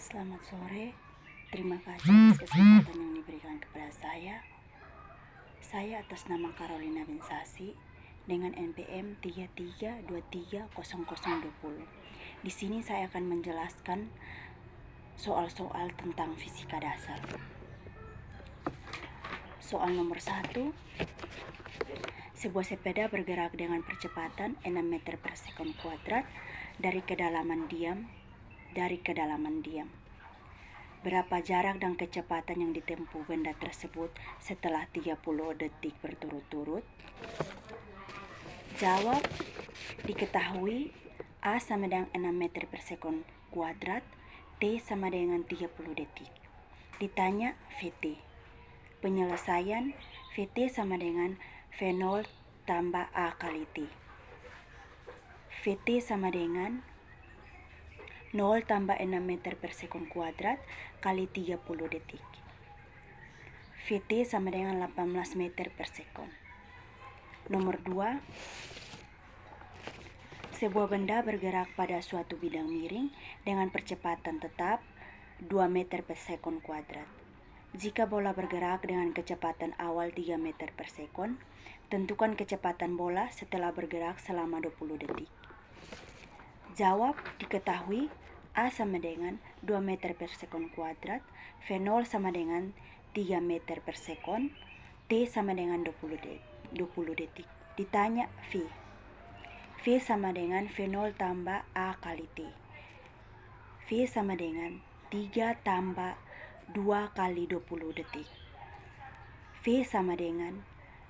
Selamat sore, terima kasih atas kesempatan yang diberikan kepada saya. Saya atas nama Carolina Bensasi dengan NPM 33230020. Di sini saya akan menjelaskan soal-soal tentang fisika dasar. Soal nomor 1. Sebuah sepeda bergerak dengan percepatan 6 meter per sekon kuadrat dari kedalaman diam. Berapa jarak dan kecepatan yang ditempuh benda tersebut setelah 30 detik berturut-turut? Jawab. Diketahui A sama dengan 6 meter per sekon kuadrat, T sama dengan 30 detik. Ditanya VT. Penyelesaian VT sama dengan V0 tambah A kali T. VT sama dengan 0 tambah 6 meter per sekon kuadrat kali 30 detik. VT sama dengan 18 meter per sekon. Nomor 2. Sebuah benda bergerak pada suatu bidang miring dengan percepatan tetap 2 meter per sekon kuadrat. Jika bola bergerak dengan kecepatan awal 3 meter per sekon, tentukan kecepatan bola setelah bergerak selama 20 detik. Jawab. Diketahui A sama dengan 2 meter per sekon kuadrat, V0 sama dengan 3 meter per sekon, T sama dengan 20 detik. Ditanya V. V sama dengan V0 tambah A kali T. V sama dengan 3 tambah 2 kali 20 detik. V sama dengan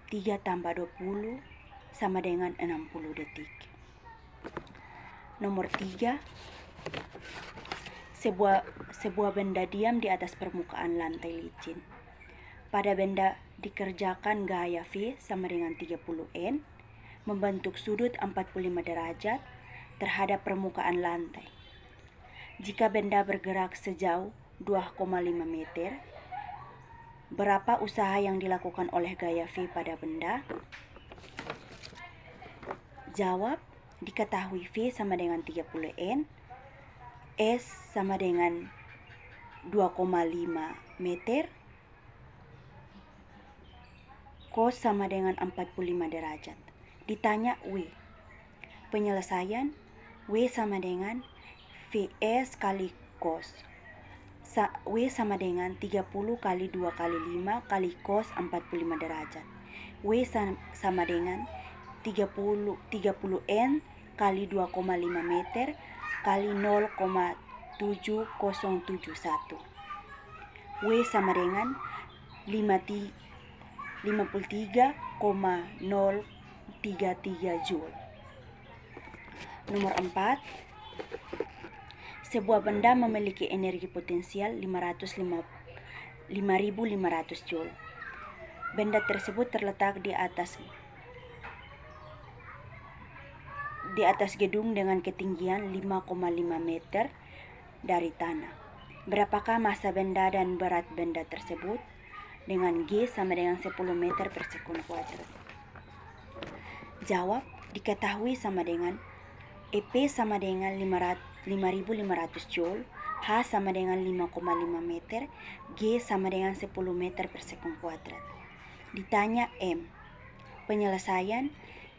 3 tambah 20 sama dengan 60 detik. Nomor 3. Sebuah benda diam di atas permukaan lantai licin. Pada benda dikerjakan gaya V sama dengan 30 N, membentuk sudut 45 derajat terhadap permukaan lantai. Jika benda bergerak sejauh 2,5 meter, berapa usaha yang dilakukan oleh gaya V pada benda? Jawab. Diketahui V sama dengan 30 N, S sama dengan 2,5 meter, cos sama dengan 45 derajat. Ditanya W. Penyelesaian W sama dengan VS kali cos. W sama dengan 30 kali 2 kali 5 kali cos 45 derajat. W sama dengan 30 N kali 2,5 meter kali 0,7071. W sama dengan 53,033 Joule. Nomor 4. Sebuah benda memiliki energi potensial 5.500 Joule. Benda tersebut terletak di atas gedung dengan ketinggian 5,5 meter dari tanah. Berapakah massa benda dan berat benda tersebut? Dengan G sama dengan 10 meter per sekon kuadrat. Jawab. Diketahui sama dengan EP sama dengan 5.500 Joule, H sama dengan 5,5 meter, G sama dengan 10 meter per sekon kuadrat. Ditanya M. Penyelesaian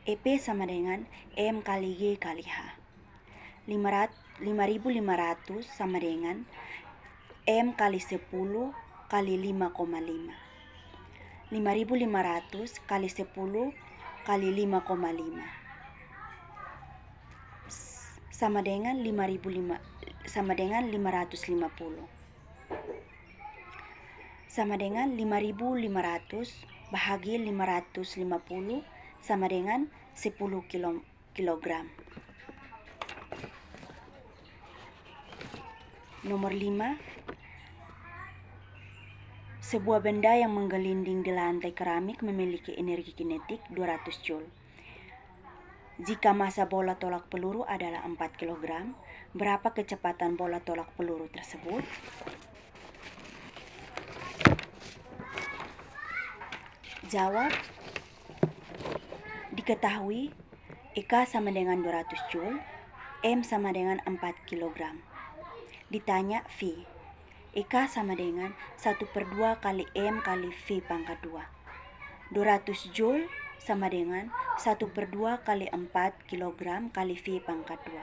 EP sama dengan M kali G kali H. 5.500 sama dengan M kali 10 kali 5,5. 5.500 kali 10 kali 5,5 sama dengan 550 sama dengan 5.500 bahagi 550 sama dengan 10 kilogram. Nomor 5. Sebuah benda yang menggelinding di lantai keramik memiliki energi kinetik 200 Joule. Jika massa bola tolak peluru adalah 4 kg, berapa kecepatan bola tolak peluru tersebut? Jawab. Diketahui EK sama dengan 200 Joule, M sama dengan 4 kg. Ditanya V. EK sama dengan 1/2 kali M kali V pangkat 2. 200 Joule sama dengan 1/2 kali 4 kg kali V pangkat 2.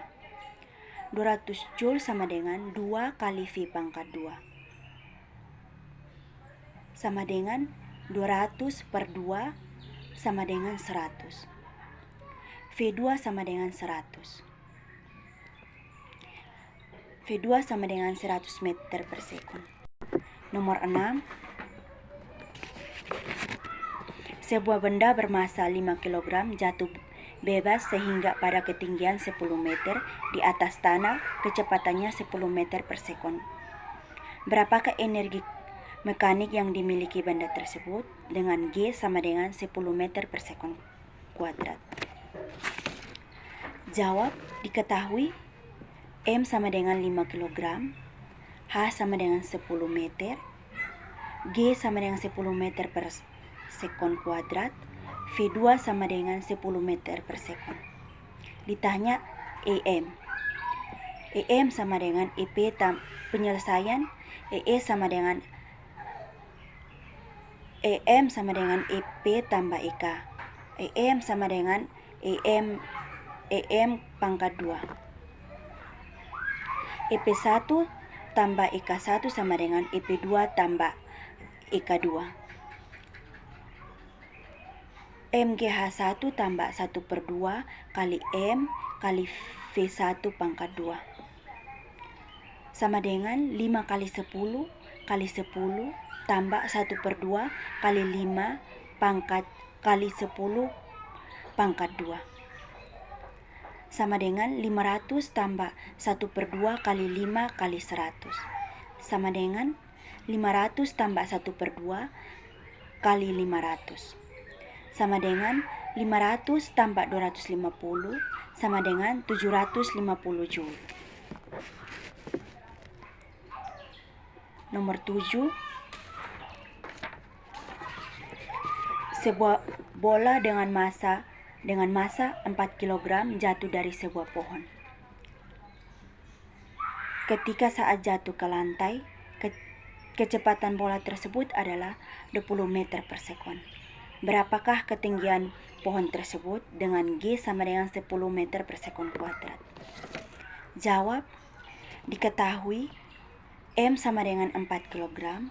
200 Joule sama dengan 2 kali V pangkat 2. Sama dengan 200/2 sama dengan 100. V2 sama dengan 100. V2 sama dengan 100 meter per sekon. Nomor 6. Sebuah benda bermasa 5 kg jatuh bebas sehingga pada ketinggian 10 meter di atas tanah, kecepatannya 10 meter per sekon. Berapakah energi mekanik yang dimiliki benda tersebut? Dengan G sama dengan 10 meter per sekon kuadrat. Jawab, diketahui M sama dengan 5 kg, H sama dengan 10 meter, G sama dengan 10 meter per sekon kuadrat, V2 sama dengan 10 meter per sekon. Ditanya EM. EM sama dengan EP penyelesaian EE sama dengan EM sama dengan EP tambah EK. EM sama dengan EM pangkat 2. EP1 tambah EK1 sama dengan EP2 tambah EK2. MGH1 tambah 1/2 kali M kali V1 pangkat 2. Sama dengan 5 kali 10 kali 10 tambah 1/2 kali 5 pangkat kali 10 pangkat 2. Sama dengan 500 tambah 1/2 kali 5 kali 100. Sama dengan 500 tambah 1/2 kali 500. Sama dengan 500 tambah 250 sama dengan 750 Joule. Nomor 7. Sebuah bola dengan massa 4 kg jatuh dari sebuah pohon. Ketika saat jatuh ke lantai, kecepatan bola tersebut adalah 20 meter per sekon. Berapakah ketinggian pohon tersebut? Dengan G sama dengan 10 meter per sekon kuadrat. Jawab, diketahui M sama dengan 4 kg,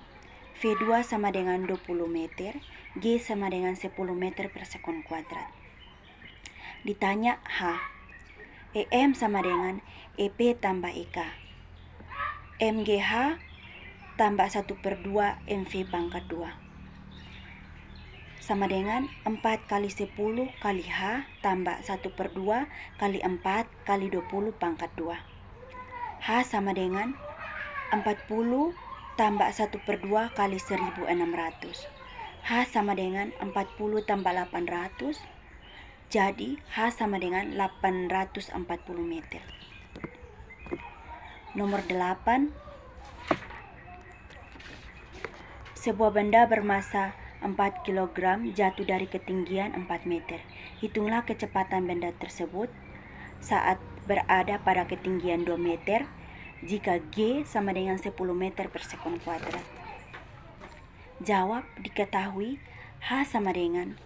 V2 sama dengan 20 meter, G sama dengan 10 meter per sekon kuadrat. Ditanya H. EM sama dengan EP tambah EK. MGH tambah 1/2 MV pangkat 2. Sama dengan 4 kali 10 kali H tambah 1/2 kali 4 kali 20 pangkat 2. H sama dengan 40 tambah 1/2 kali 1600. H sama dengan 40 tambah 800. Jadi H sama dengan 840 meter. Nomor 8. Sebuah benda bermasa 4 kg jatuh dari ketinggian 4 meter. Hitunglah kecepatan benda tersebut saat berada pada ketinggian 2 meter jika G sama dengan 10 meter per sekon kuadrat. Jawab, diketahui H sama dengan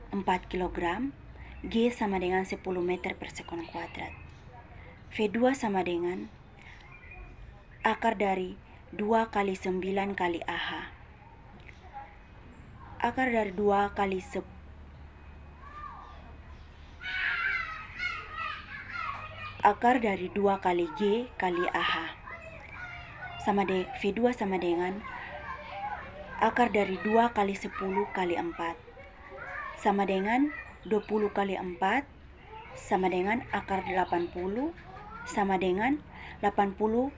4 kg, G sama dengan 10 meter per sekon kuadrat. V2 sama dengan akar dari 2 kali 9 kali AH. Akar dari 2 kali akar dari 2 kali G kali AH. V2 sama dengan akar dari 2 kali 10 kali 4. Sama dengan 20 kali 4 sama dengan akar 80 sama dengan 80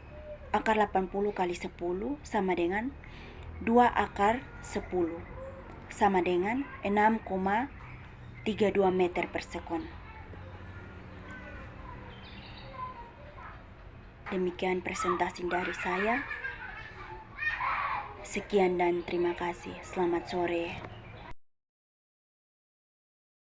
akar 80 kali 10 sama dengan 2 akar 10 sama dengan 6,32 meter per sekon. Demikian presentasi dari saya. Sekian dan terima kasih. Selamat sore.